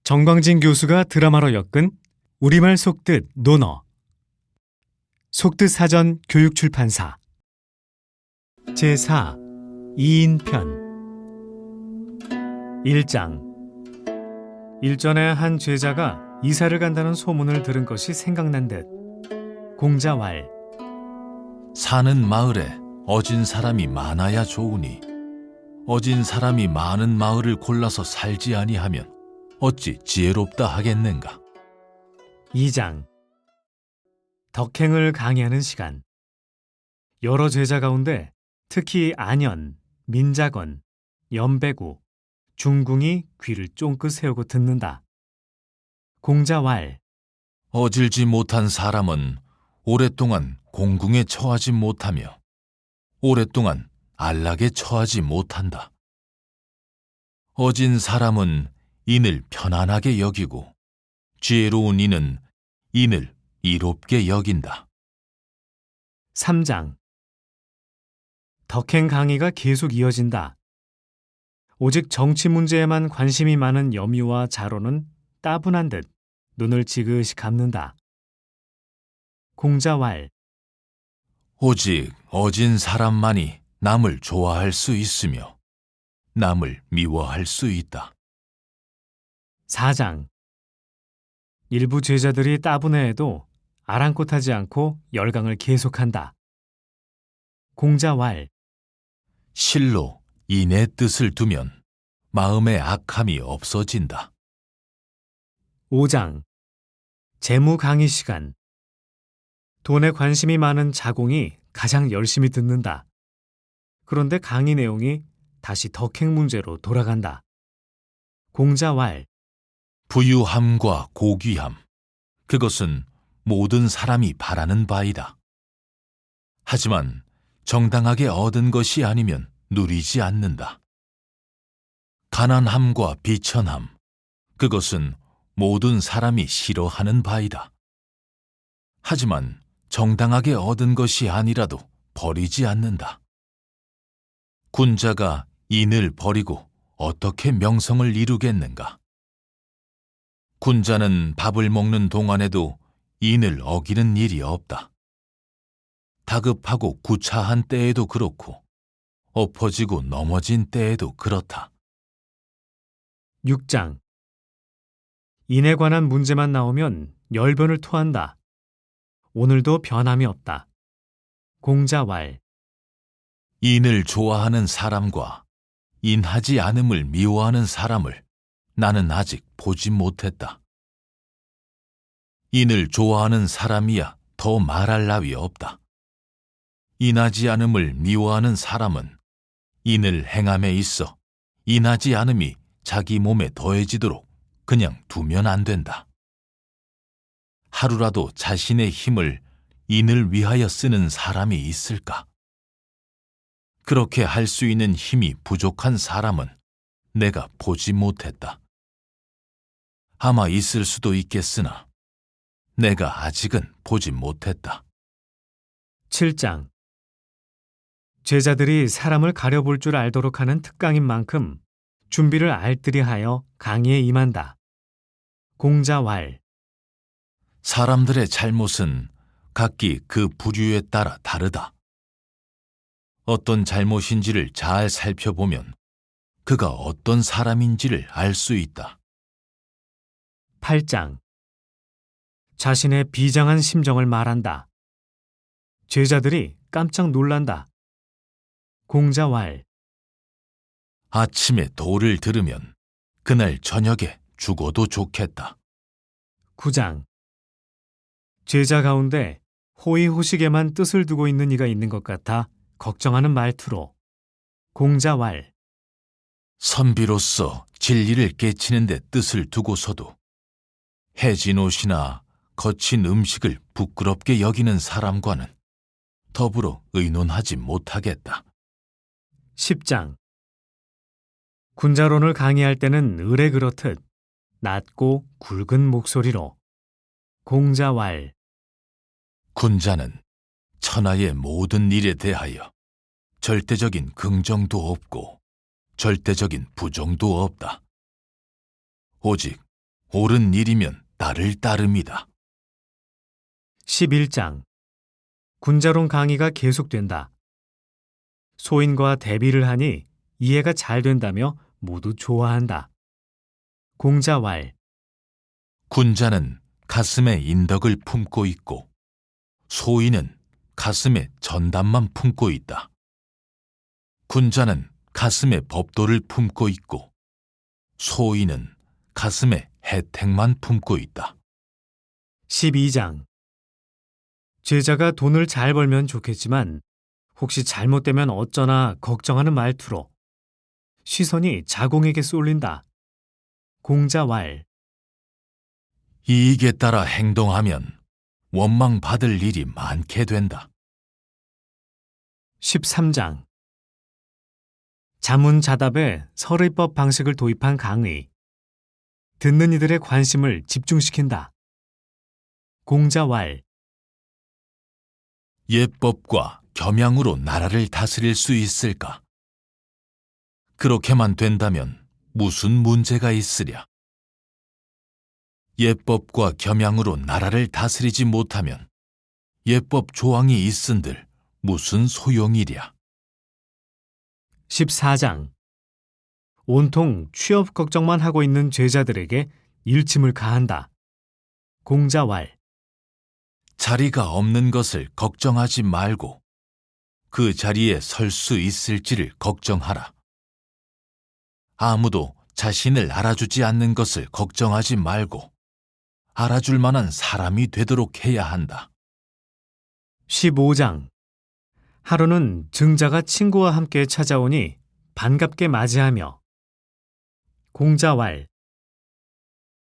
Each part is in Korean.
정광진 교수가 드라마로 엮은 우리말 속뜻 논어 속뜻사전 교육출판사 제4 2인편 1장 일전에 한 제자가 이사를 간다는 소문을 들은 것이 생각난 듯 공자왈 사는 마을에 어진 사람이 많아야 좋으니 어진 사람이 많은 마을을 골라서 살지 아니하면 어찌 지혜롭다 하겠는가. 2장 덕행을 강의하는 시간 여러 제자 가운데 특히 안현, 민자건, 연배구, 중궁이 귀를 쫑긋 세우고 듣는다. 공자왈 어질지 못한 사람은 오랫동안 공궁에 처하지 못하며 오랫동안 안락에 처하지 못한다. 어진 사람은 인을 편안하게 여기고 지혜로운 이는 인을 이롭게 여긴다. 3장 덕행 강의가 계속 이어진다. 오직 정치 문제에만 관심이 많은 염유와 자로는 따분한 듯 눈을 지그시 감는다. 공자왈 오직 어진 사람만이 남을 좋아할 수 있으며 남을 미워할 수 있다. 4장 일부 제자들이 따분해해도 아랑곳하지 않고 열강을 계속한다. 공자왈 실로 인의 뜻을 두면 마음의 악함이 없어진다. 5장 재무 강의 시간 돈에 관심이 많은 자공이 가장 열심히 듣는다. 그런데 강의 내용이 다시 덕행 문제로 돌아간다. 공자왈 부유함과 고귀함, 그것은 모든 사람이 바라는 바이다. 하지만 정당하게 얻은 것이 아니면 누리지 않는다. 가난함과 비천함, 그것은 모든 사람이 싫어하는 바이다. 하지만 정당하게 얻은 것이 아니라도 버리지 않는다. 군자가 인을 버리고 어떻게 명성을 이루겠는가? 군자는 밥을 먹는 동안에도 인을 어기는 일이 없다. 다급하고 구차한 때에도 그렇고 엎어지고 넘어진 때에도 그렇다. 6장 인에 관한 문제만 나오면 열변을 토한다. 오늘도 변함이 없다. 공자왈 인을 좋아하는 사람과 인하지 않음을 미워하는 사람을 나는 아직 보지 못했다. 인을 좋아하는 사람이야 더 말할 나위 없다. 인하지 않음을 미워하는 사람은 인을 행함에 있어 인하지 않음이 자기 몸에 더해지도록 그냥 두면 안 된다. 하루라도 자신의 힘을 인을 위하여 쓰는 사람이 있을까? 그렇게 할 수 있는 힘이 부족한 사람은 내가 보지 못했다. 아마 있을 수도 있겠으나 내가 아직은 보지 못했다. 7장 제자들이 사람을 가려볼 줄 알도록 하는 특강인 만큼 준비를 알뜰히 하여 강의에 임한다. 공자왈 사람들의 잘못은 각기 그 부류에 따라 다르다. 어떤 잘못인지를 잘 살펴보면 그가 어떤 사람인지를 알 수 있다. 8장 자신의 비장한 심정을 말한다. 제자들이 깜짝 놀란다. 공자왈 아침에 도를 들으면 그날 저녁에 죽어도 좋겠다. 9장 제자 가운데 호의호식에만 뜻을 두고 있는 이가 있는 것 같아 걱정하는 말투로 공자왈 선비로서 진리를 깨치는 데 뜻을 두고서도 해진 옷이나 거친 음식을 부끄럽게 여기는 사람과는 더불어 의논하지 못하겠다. 10장 군자론을 강의할 때는 을에 그렇듯 낮고 굵은 목소리로 공자왈 군자는 천하의 모든 일에 대하여 절대적인 긍정도 없고 절대적인 부정도 없다. 오직 옳은 일이면 나를 따름이다. 11장 군자론 강의가 계속된다. 소인과 대비를 하니 이해가 잘 된다며 모두 좋아한다. 공자왈 군자는 가슴에 인덕을 품고 있고 소인은 가슴에 전담만 품고 있다. 군자는 가슴에 법도를 품고 있고 소인은 가슴에 혜택만 품고 있다. 12장 제자가 돈을 잘 벌면 좋겠지만 혹시 잘못되면 어쩌나 걱정하는 말투로 시선이 자공에게 쏠린다. 공자왈 이익에 따라 행동하면 원망받을 일이 많게 된다. 13장 자문자답에 설의법 방식을 도입한 강의. 듣는 이들의 관심을 집중시킨다. 공자왈 예법과 겸양으로 나라를 다스릴 수 있을까? 그렇게만 된다면 무슨 문제가 있으랴? 예법과 겸양으로 나라를 다스리지 못하면 예법 조항이 있은들 무슨 소용이랴? 14장 온통 취업 걱정만 하고 있는 제자들에게 일침을 가한다. 공자왈 자리가 없는 것을 걱정하지 말고 그 자리에 설 수 있을지를 걱정하라. 아무도 자신을 알아주지 않는 것을 걱정하지 말고 알아줄 만한 사람이 되도록 해야 한다. 15장 하루는 증자가 친구와 함께 찾아오니 반갑게 맞이하며 공자왈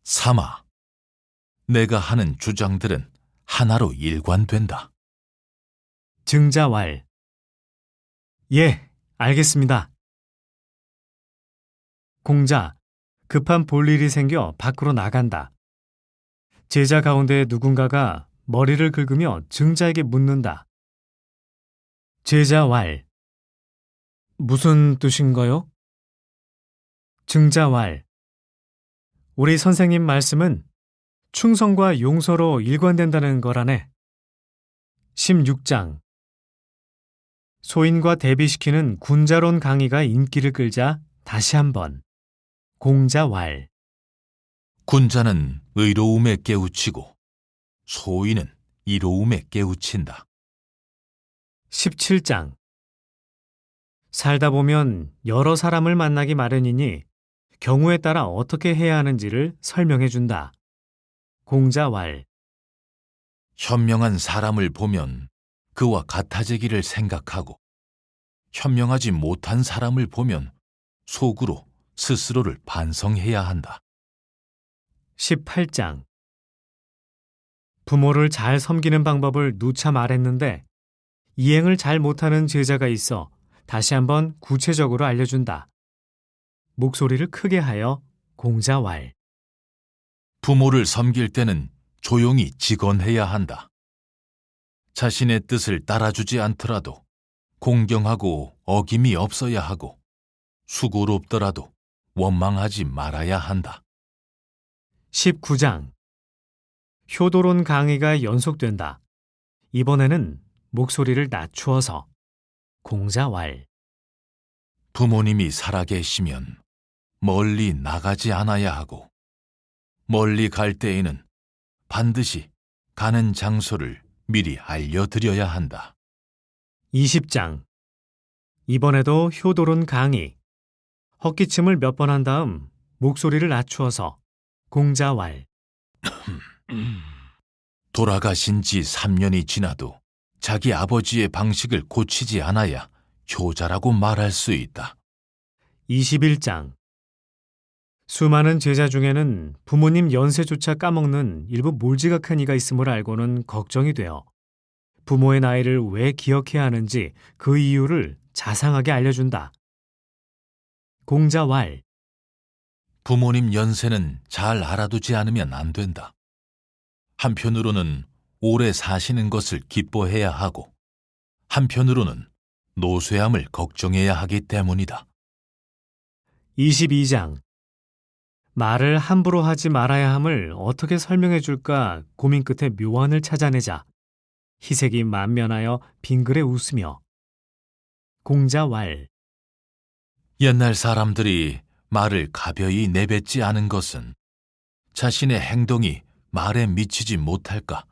삼아, 내가 하는 주장들은 하나로 일관된다. 증자왈 예, 알겠습니다. 공자 급한 볼일이 생겨 밖으로 나간다. 제자 가운데 누군가가 머리를 긁으며 증자에게 묻는다. 제자왈 무슨 뜻인가요? 증자왈 우리 선생님 말씀은 충성과 용서로 일관된다는 거라네. 16장 소인과 대비시키는 군자론 강의가 인기를 끌자 다시 한번 공자왈 군자는 의로움에 깨우치고 소인은 이로움에 깨우친다. 17장 살다 보면 여러 사람을 만나기 마련이니 경우에 따라 어떻게 해야 하는지를 설명해 준다. 공자왈 현명한 사람을 보면 그와 같아지기를 생각하고 현명하지 못한 사람을 보면 속으로 스스로를 반성해야 한다. 18장 부모를 잘 섬기는 방법을 누차 말했는데 이행을 잘 못하는 제자가 있어 다시 한번 구체적으로 알려준다. 목소리를 크게 하여 공자왈 부모를 섬길 때는 조용히 직언해야 한다. 자신의 뜻을 따라주지 않더라도 공경하고 어김이 없어야 하고 수고롭더라도 원망하지 말아야 한다. 19장 효도론 강의가 연속된다. 이번에는 목소리를 낮추어서 공자왈 부모님이 살아계시면 멀리 나가지 않아야 하고 멀리 갈 때에는 반드시 가는 장소를 미리 알려드려야 한다. 20장 이번에도 효도론 강의 헛기침을 몇 번 한 다음 목소리를 낮추어서 공자왈 돌아가신 지 3년이 지나도 자기 아버지의 방식을 고치지 않아야 효자라고 말할 수 있다. 21장 수많은 제자 중에는 부모님 연세조차 까먹는 일부 몰지각한 이가 있음을 알고는 걱정이 되어 부모의 나이를 왜 기억해야 하는지 그 이유를 자상하게 알려준다. 공자왈 부모님 연세는 잘 알아두지 않으면 안 된다. 한편으로는 오래 사시는 것을 기뻐해야 하고 한편으로는 노쇠함을 걱정해야 하기 때문이다. 22장 말을 함부로 하지 말아야 함을 어떻게 설명해 줄까 고민 끝에 묘안을 찾아내자 희색이 만면하여 빙그레 웃으며 공자왈 옛날 사람들이 말을 가벼이 내뱉지 않은 것은 자신의 행동이 말에 미치지 못할까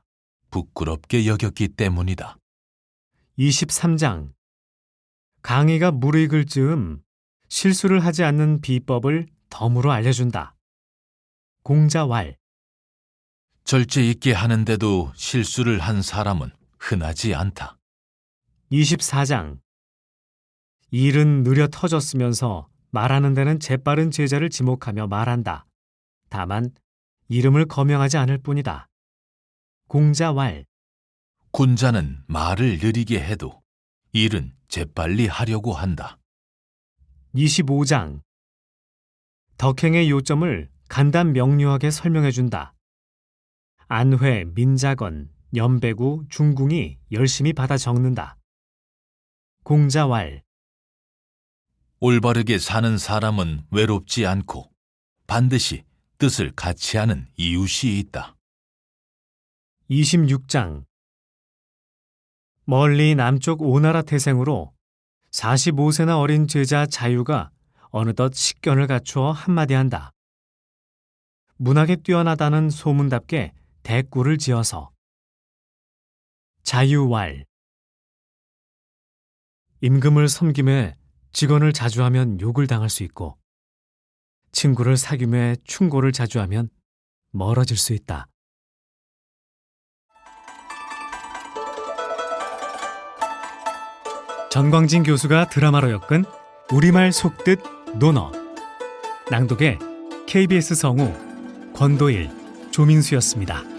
부끄럽게 여겼기 때문이다. 23장 강의가 무르익을 즈음 실수를 하지 않는 비법을 덤으로 알려준다. 공자왈 절제 있게 하는데도 실수를 한 사람은 흔하지 않다. 24장 일은 느려 터졌으면서 말하는 데는 재빠른 제자를 지목하며 말한다. 다만 이름을 거명하지 않을 뿐이다. 공자왈 군자는 말을 느리게 해도 일은 재빨리 하려고 한다. 25장 덕행의 요점을 간단 명료하게 설명해준다. 안회, 민자건, 연배구, 중궁이 열심히 받아 적는다. 공자왈 올바르게 사는 사람은 외롭지 않고 반드시 뜻을 같이 하는 이웃이 있다. 26장 멀리 남쪽 오나라 태생으로 45세나 어린 제자 자유가 어느덧 식견을 갖추어 한마디 한다. 문학에 뛰어나다는 소문답게 대꾸를 지어서 자유왈 임금을 섬김에 직언을 자주 하면 욕을 당할 수 있고 친구를 사귐에 충고를 자주 하면 멀어질 수 있다. 전광진 교수가 드라마로 엮은 우리말 속뜻 논어 낭독의 KBS 성우 권도일, 조민수였습니다.